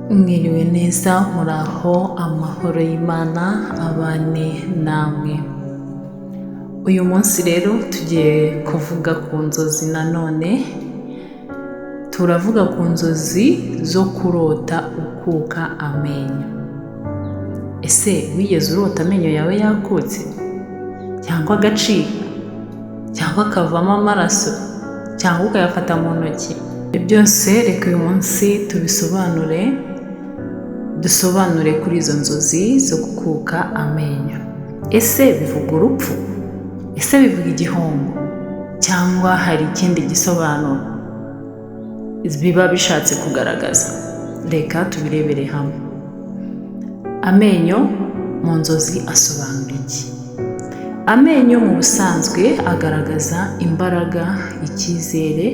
Mwiriwe neza, muraho, amahoro y'Imana abane namwe. Uyu munsi rero tugiye kuvuga ku nzozi nanone. Turavuga ku nzozi zo kurota ukuka amenyo. Ese wigeze urota amenyo yawe yakutse? Cyangwa agacika? Cyangwa akavamo amaraso? Cyangwa ukayafata mu ntoki? Ibyo byose reka uyu munsi dusobanure kuri izo nzozi zo gukuka amenyo. Ese bivuga urupfu? Ese bivuga igihombo? Cyangwa hari ikindi gisobanuro biba bishatse kugaragaza? Reka tubirebere hamwe. Amenyo mu nzozi asobanura iki? Amenyo mu busanzwe agaragaza imbaraga, icyizere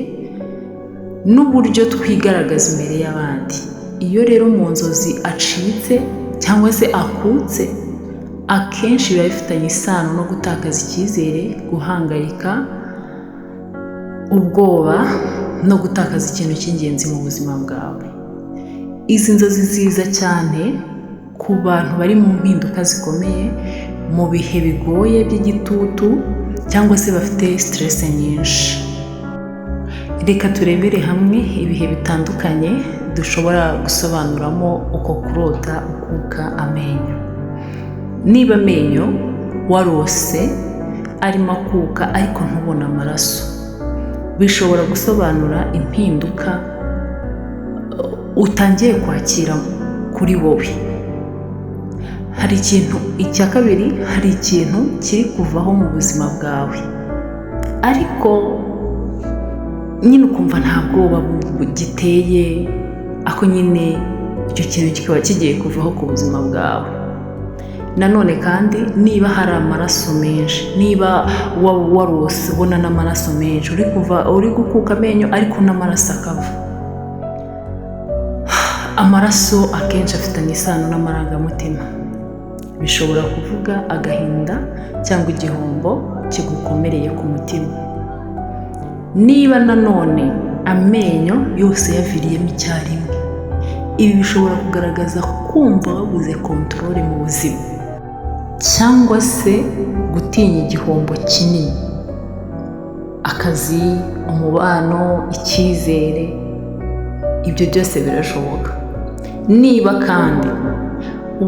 n'uburyo twigaragaza imbere y'abandi. Iyo rero mu nzozi acitse cyangwa se akutse, akenshi biba bifitanye isano no gutakaza icyizere, guhangayika, ubwoba no gutakaza ikintu cy'ingenzi mu buzima bwawe. Izi nzozi ziza cyane ku bantu bari mu mpinduka zikomeye, mu bihe bigoye by'igitutu cyangwa se bafite stress nyinshi. Reka turebere hamwe ibihe bitandukanye dushobora gusobanuramo uko kurota ukuka amenyo. Niba amenyo warose arimo akuka ariko ntubone amaraso, bishobora gusobanura impinduka utangiye kwakira kuri wowe. Hari ikintu icya kabiri, hari ikintu kiri kuvaho mu buzima bwawe, ariko nyine ukumva nta bwoba bugiteye, ako nyine icyo kintu kikaba kigiye kuvaho ku buzima bwawe. Nanone kandi niba hari amaraso menshi, niba warose ubona n'amaraso menshi, uri gukuka amenyo ariko n'amaraso akava. Amaraso akenshi afitanye isano n'amarangamutima, bishobora kuvuga agahinda cyangwa igihombo kigukomereye ku mutima. Niba nanone amenyo yose yaviriyemo icyarimwe, ibi bishobora kugaragaza kumva wabuze control mu buzima, cyangwa se gutinya igihombo kinini, akazi, umubano, icyizere. Ibyo byose birashoboka. Niba kandi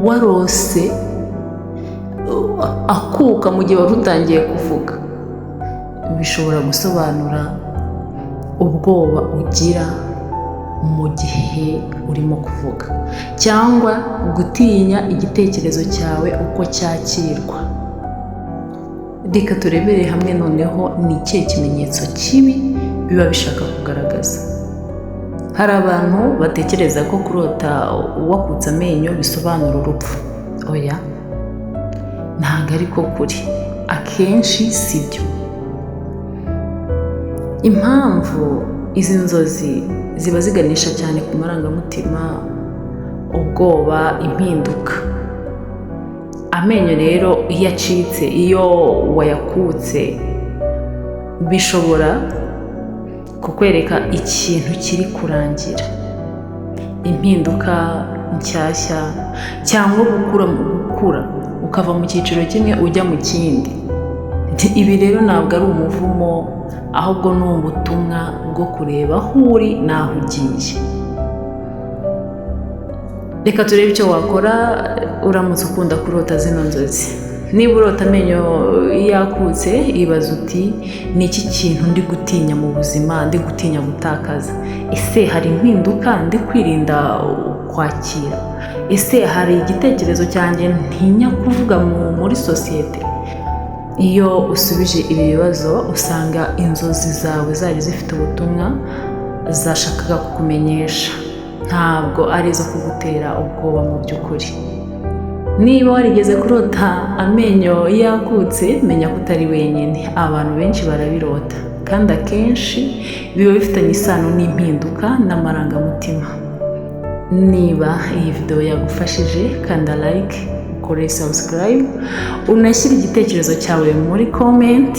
warose akuka mu gihe wari utangiye kuvuga, bishobora gusobanura ubwoba ugira mu gihe urimo kuvuga, cyangwa gutinya igitekerezo cyawe uko cyakirwa. Reka turebere hamwe noneho ni ikihe kimenyetso kibi biba bishaka kugaragaza. Hari abantu batekereza ko kurota wakutse amenyo bisobanura urupfu. Oya, ntabwo ariko kuri. Akenshi si byo. Impamvu izi nzozi ziba ziganisha cyane ku marangamutima, ubwoba, impinduka. Amenyo rero iyo acitse, iyo wayakutse, bishobora kukwereka ikintu kiri kurangira, impinduka nshyashya, cyangwa gukura ukava mu cyiciro kimwe ujya mu kindi. Ibi rero ntabwo ari umuvumo, ahubwo ni ubutumwa bwo kureba aho uri n'aho ugiye. Reka turebe icyo wakora uramutse ukunda kurota zino nzozi. Niba urota amenyo yakutse, ibaza uti ni iki kintu ndi gutinya mu buzima, ndi gutinya gutakaza? Ese hari impinduka ndi kwirinda kwakira? Ese hari igitekerezo cyanjye ntinya kuvuga muri sosiyete? Iyo usubije ibi bibazo, usanga inzozi zawe zari zifite ubutumwa zashakaga kukumenyesha, ntabwo ari izo kugutera ubwoba mu by'ukuri. Niba warigeze kurota amenyo yakutse, menya ko utari wenyine. Abantu benshi barabirota, kandi akenshi biba bifitanye isano n'impinduka n'amarangamutima. Niba iyi video yagufashije, kanda like, ukore subscribe, unashyire igitekerezo cyawe muri comment,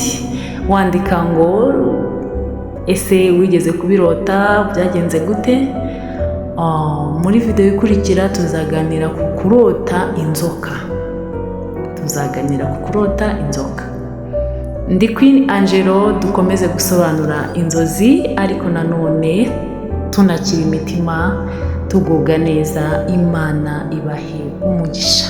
wandika ngo ese wigeze kubirota, byagenze gute? muri video ikurikira tuzaganira ku kurota inzoka. Ndi Queen Angelo, dukomeze gusobanura inzozi ariko nanone tunakira imitima, tugubwa neza. Imana ibahe umugisha.